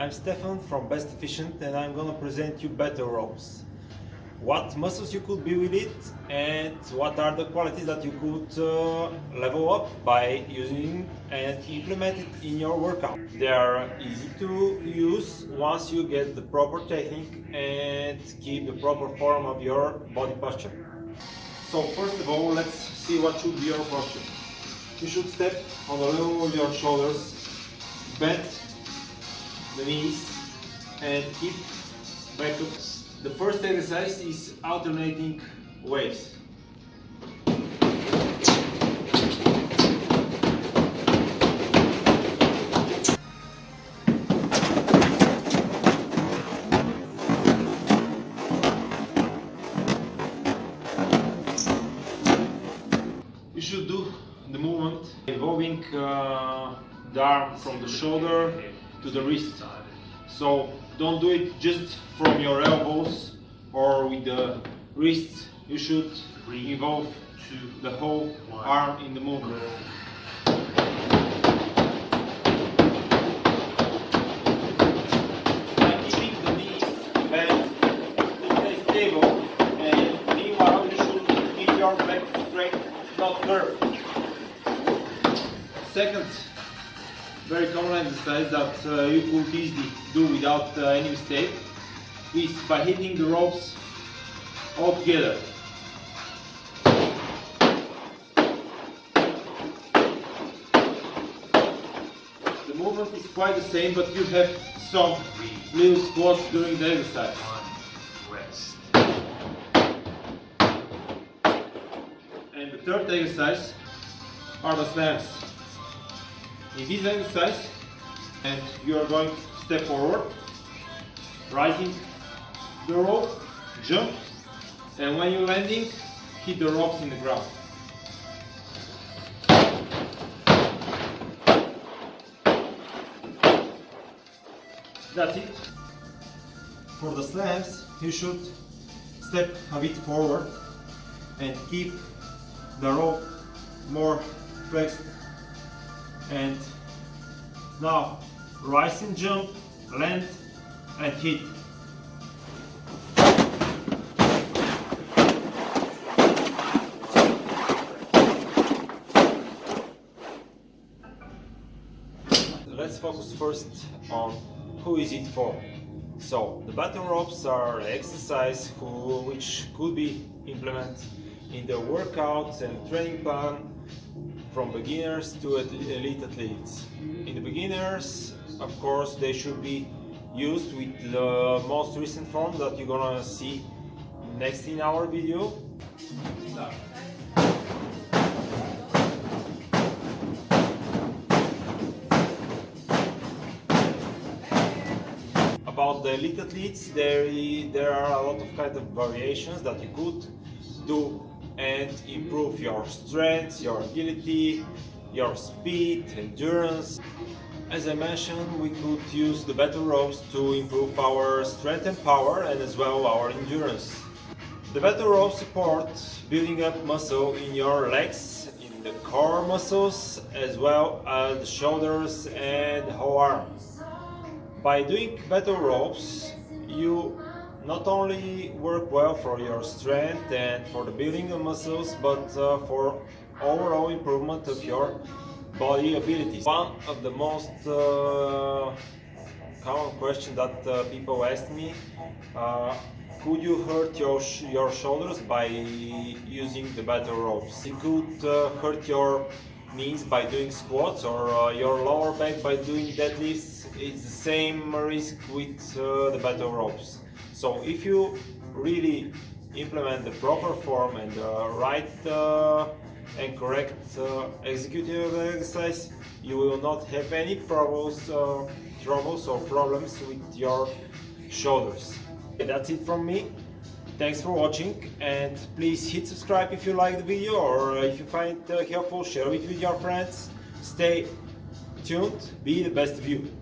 I'm Stefan from Best Efficient, and I'm gonna present you better ropes. What muscles you could build with it, and what are the qualities that you could level up by using and implement it in your workout. They are easy to use once you get the proper technique and keep the proper form of your body posture. So first of all, let's see what should be your posture. You should step on the level of your shoulders, bend the knees and keep back up. The first exercise is alternating waves. You should do the movement involving the arm from the shoulder to the wrist. So don't do it just from your elbows or with the wrists. You should involve the whole arm in the movement. By keeping the knees bent to stay stable, and meanwhile you should keep your back straight, not curved. Second very common exercise that you could easily do without any mistake is by hitting the ropes all together. The movement is quite the same, but you have some little squats during the exercise. And the third exercise are the slams. In this exercise, and you are going to step forward, rising the rope, jump, and when you're landing, hit the ropes in the ground. That's it. For the slams, you should step a bit forward and keep the rope more flexed. And now rise and jump, land and hit. Let's focus first on who is it for. So the battle ropes are an exercise which could be implemented in the workouts and training plan from beginners to elite athletes. In the beginners, of course, they should be used with the most recent form that you're gonna see next in our video. About the elite athletes, there are a lot of kind of variations that you could do and improve your strength, your agility, your speed, endurance. As I mentioned, we could use the battle ropes to improve our strength and power, and as well our endurance. The battle ropes support building up muscle in your legs, in the core muscles, as well as the shoulders and the whole arm. By doing battle ropes, you not only work well for your strength and for the building of muscles, but for overall improvement of your body abilities. One of the most common questions that people ask me, could you hurt your shoulders by using the battle ropes? You could hurt your knees by doing squats, or your lower back by doing deadlifts. It's the same risk with the battle ropes. So if you really implement the proper form and the right and correct execution of the exercise, you will not have any troubles or problems with your shoulders. That's it from me. Thanks for watching, and please hit subscribe if you like the video, or if you find it helpful, share it with your friends. Stay tuned, be the best of you.